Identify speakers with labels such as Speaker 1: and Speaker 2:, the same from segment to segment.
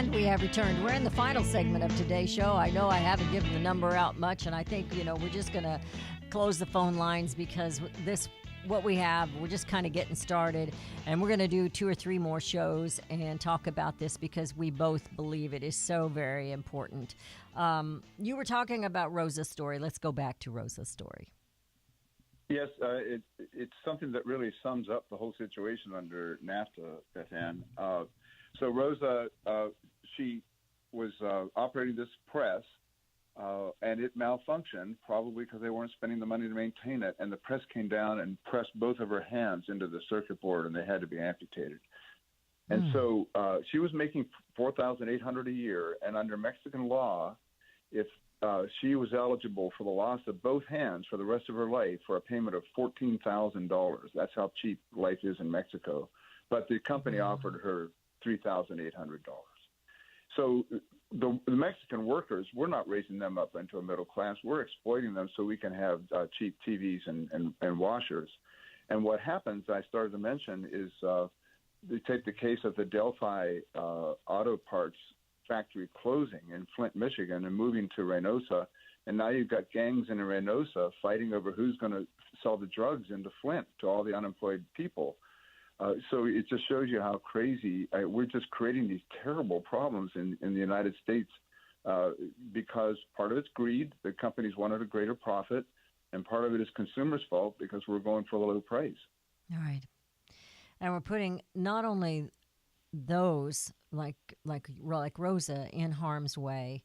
Speaker 1: And we have returned. We're in the final segment of today's show. I know I haven't given the number out much, and I think, we're just going to close the phone lines because what we have, we're just kind of getting started. And we're going to do 2 or 3 more shows and talk about this because we both believe it is so very important. You were talking about Rosa's story. Let's go back to Rosa's story.
Speaker 2: Yes, it's something that really sums up the whole situation under NAFTA, Beth Ann. So Rosa, she was operating this press, and it malfunctioned, probably because they weren't spending the money to maintain it. And the press came down and pressed both of her hands into the circuit board, and they had to be amputated. And so she was making $4,800 a year, and under Mexican law, if she was eligible for the loss of both hands for the rest of her life for a payment of $14,000. That's how cheap life is in Mexico. But the company offered her $3,800. So the Mexican workers, we're not raising them up into a middle class. We're exploiting them so we can have cheap TVs and washers. And what happens, I started to mention, is they take the case of the Delphi auto parts factory closing in Flint, Michigan, and moving to Reynosa. And now you've got gangs in Reynosa fighting over who's going to sell the drugs into Flint to all the unemployed people. So it just shows you how crazy we're just creating these terrible problems in the United States because part of it's greed. The companies wanted a greater profit, and part of it is consumers' fault because we're going for a low price.
Speaker 1: All right. And we're putting not only those like Rosa in harm's way,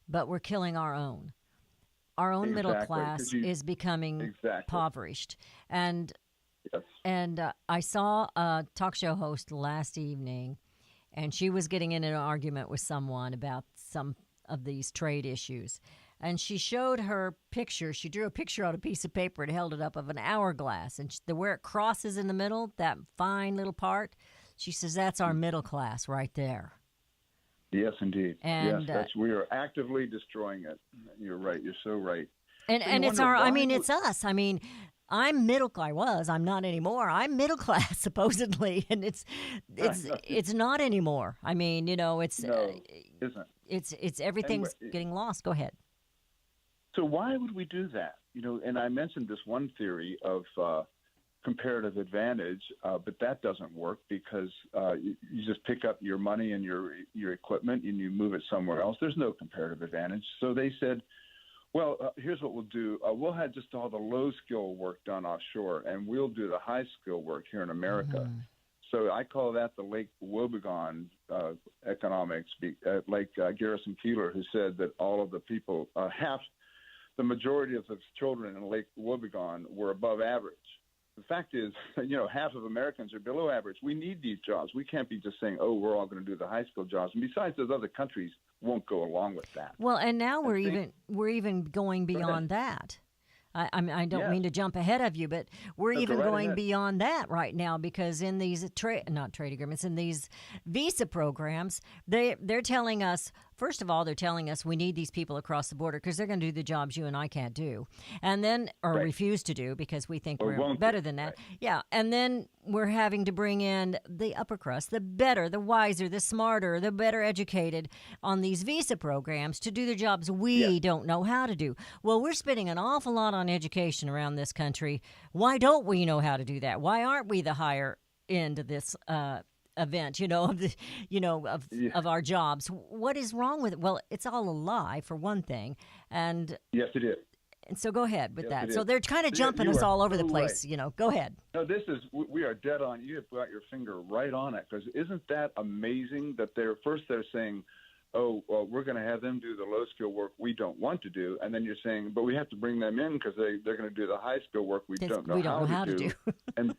Speaker 1: but we're killing our own. Our own middle class is becoming impoverished. And
Speaker 2: yes.
Speaker 1: And I saw a talk show host last evening, and she was getting in an argument with someone about some of these trade issues. And she showed her picture. She drew a picture on a piece of paper and held it up of an hourglass. And where it crosses in the middle, that fine little part, she says that's our middle class right there.
Speaker 2: Yes, indeed.
Speaker 1: And
Speaker 2: yes, we are actively destroying it. You're right. You're so right.
Speaker 1: And it's it's us. I mean, I'm I'm not anymore. I'm middle class, supposedly, and it's not anymore. I mean, it's
Speaker 2: isn't.
Speaker 1: It's everything's getting lost. Go ahead.
Speaker 2: So why would we do that? And I mentioned this one theory of comparative advantage, but that doesn't work because you just pick up your money and your equipment and you move it somewhere else. There's no comparative advantage. So they said, well, here's what we'll do. We'll have just all the low-skill work done offshore, and we'll do the high-skill work here in America. Mm-hmm. So I call that the Lake Wobegon economics, like Garrison Keillor, who said that all of the people, the majority of the children in Lake Wobegon were above average. The fact is, half of Americans are below average. We need these jobs. We can't be just saying, oh, we're all going to do the high-skill jobs. And besides, those other countries won't go along with that.
Speaker 1: Well, and now we're even going beyond that. I mean, I don't mean to jump ahead of you, but we're even going beyond that right now because in these not trade agreements, in these visa programs, they're telling us, first of all, they're telling us we need these people across the border because they're going to do the jobs you and I can't do, and then refuse to do because we think we're better than that. Right. Yeah, and then we're having to bring in the upper crust, the better, the wiser, the smarter, the better educated on these visa programs to do the jobs we don't know how to do. Well, we're spending an awful lot on education around this country. Why don't we know how to do that? Why aren't we the higher end of this event, of our jobs? What is wrong with it? Well, it's all a lie for one thing. And
Speaker 2: yes, it is.
Speaker 1: And so go ahead with that. So they're kind of jumping us all over the place.
Speaker 2: Right.
Speaker 1: Go ahead.
Speaker 2: No, we are dead on. You have got your finger right on it because isn't that amazing that they're saying, oh, well, we're going to have them do the low-skill work we don't want to do. And then you're saying, but we have to bring them in because they're going to do the high-skill work we don't know how to do. And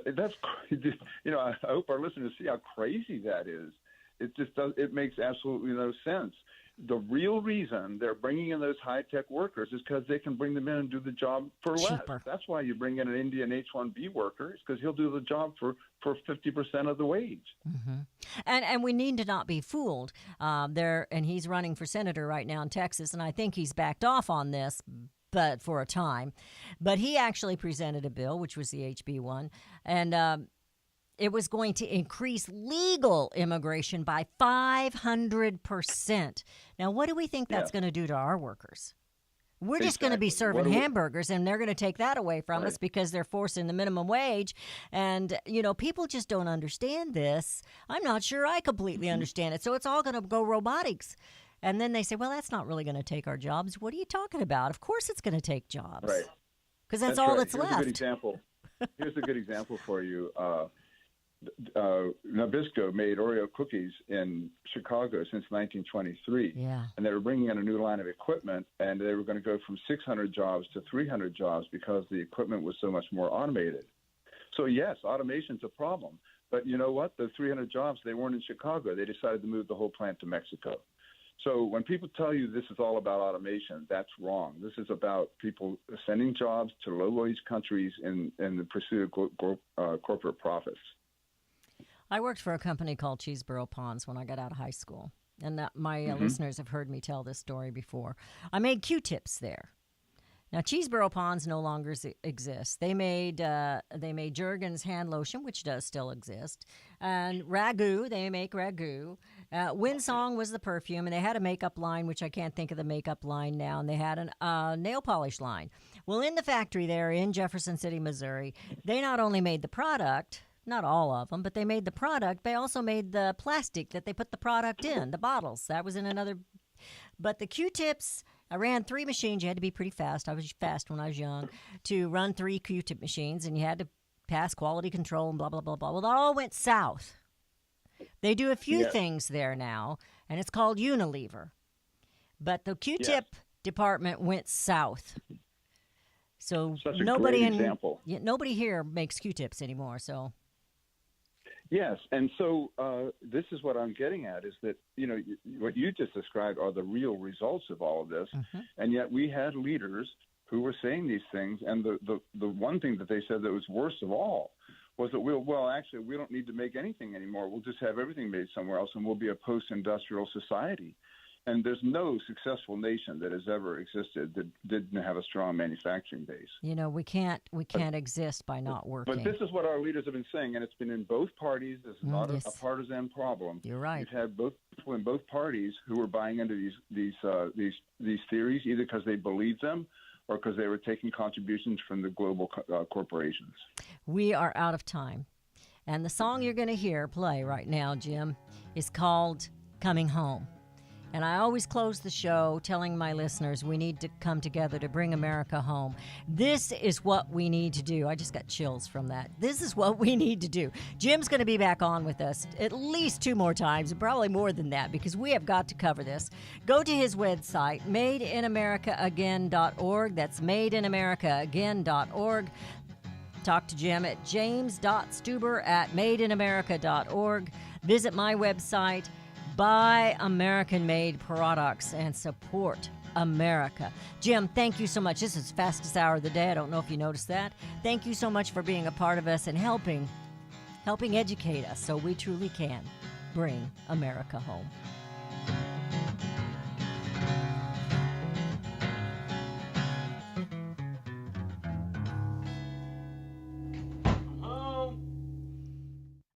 Speaker 2: that's, I hope our listeners see how crazy that is. It makes absolutely no sense. The real reason they're bringing in those high-tech workers is because they can bring them in and do the job for
Speaker 1: cheaper.
Speaker 2: Less. That's why you bring in an Indian H-1B worker, is because he'll do the job for 50% of the wage.
Speaker 1: Mm-hmm. And we need to not be fooled. And he's running for senator right now in Texas, and I think he's backed off on this, but for a time. But he actually presented a bill, which was the HB1, and it was going to increase legal immigration by 500%. Now, what do we think that's going to do to our workers? We're just going to be serving hamburgers, and they're going to take that away from us because they're forcing the minimum wage. And, people just don't understand this. I'm not sure I completely understand it. So it's all going to go robotics. And then they say, well, that's not really going to take our jobs. What are you talking about? Of course it's going to take jobs.
Speaker 2: Right.
Speaker 1: Because that's all that's
Speaker 2: left.
Speaker 1: A
Speaker 2: good example. Here's a good example for you. Nabisco made Oreo cookies in Chicago since 1923.
Speaker 1: Yeah.
Speaker 2: And they were bringing in a new line of equipment, and they were going to go from 600 jobs to 300 jobs because the equipment was so much more automated. So, yes, automation's a problem. But you know what? The 300 jobs, they weren't in Chicago. They decided to move the whole plant to Mexico. So when people tell you this is all about automation, that's wrong. This is about people sending jobs to low-wage countries in the pursuit of corporate profits.
Speaker 1: I worked for a company called Cheeseboro Ponds when I got out of high school, and my listeners have heard me tell this story before. I made Q-tips there. Now, Cheeseboro Ponds no longer exists. They made Jergens hand lotion, which does still exist, and Ragu. They make Ragu. Winsong was the perfume, and they had a makeup line, which I can't think of the makeup line now, and they had a nail polish line. Well, in the factory there in Jefferson City, Missouri, they not only made the product, not all of them, but they made the product. They also made the plastic that they put the product in, the bottles. That was in another. But the Q-tips, I ran 3 machines. You had to be pretty fast. I was fast when I was young to run 3 Q-tip machines, and you had to pass quality control and blah, blah, blah, blah. Well, that all went south. They do a few things there now, and it's called Unilever. But the Q-tip department went south. So nobody here makes Q-tips anymore. So.
Speaker 2: Yes, and so this is what I'm getting at is that, what you just described are the real results of all of this, and yet we had leaders who were saying these things, and the one thing that they said that was worst of all was that we don't need to make anything anymore. We'll just have everything made somewhere else, and we'll be a post-industrial society. And there's no successful nation that has ever existed that didn't have a strong manufacturing base.
Speaker 1: We can't exist by not working.
Speaker 2: But this is what our leaders have been saying, and it's been in both parties. This is not a partisan problem.
Speaker 1: You're right.
Speaker 2: You've had both people in both parties who were buying into these theories, either because they believed them or because they were taking contributions from the global corporations. We
Speaker 1: are out of time, and the song you're going to play right now, Jim, is called "Coming Home." And I always close the show telling my listeners we need to come together to bring America home. This is what we need to do. I just got chills from that. This is what we need to do. Jim's going to be back on with us at least 2 more times, and probably more than that, because we have got to cover this. Go to his website, madeinamericaagain.org. That's madeinamericaagain.org. Talk to Jim at james.stuber@madeinamerica.org. Visit my website. Buy American-made products and support America. Jim, thank you so much. This is the fastest hour of the day. I don't know if you noticed that. Thank you so much for being a part of us and helping educate us so we truly can bring America home.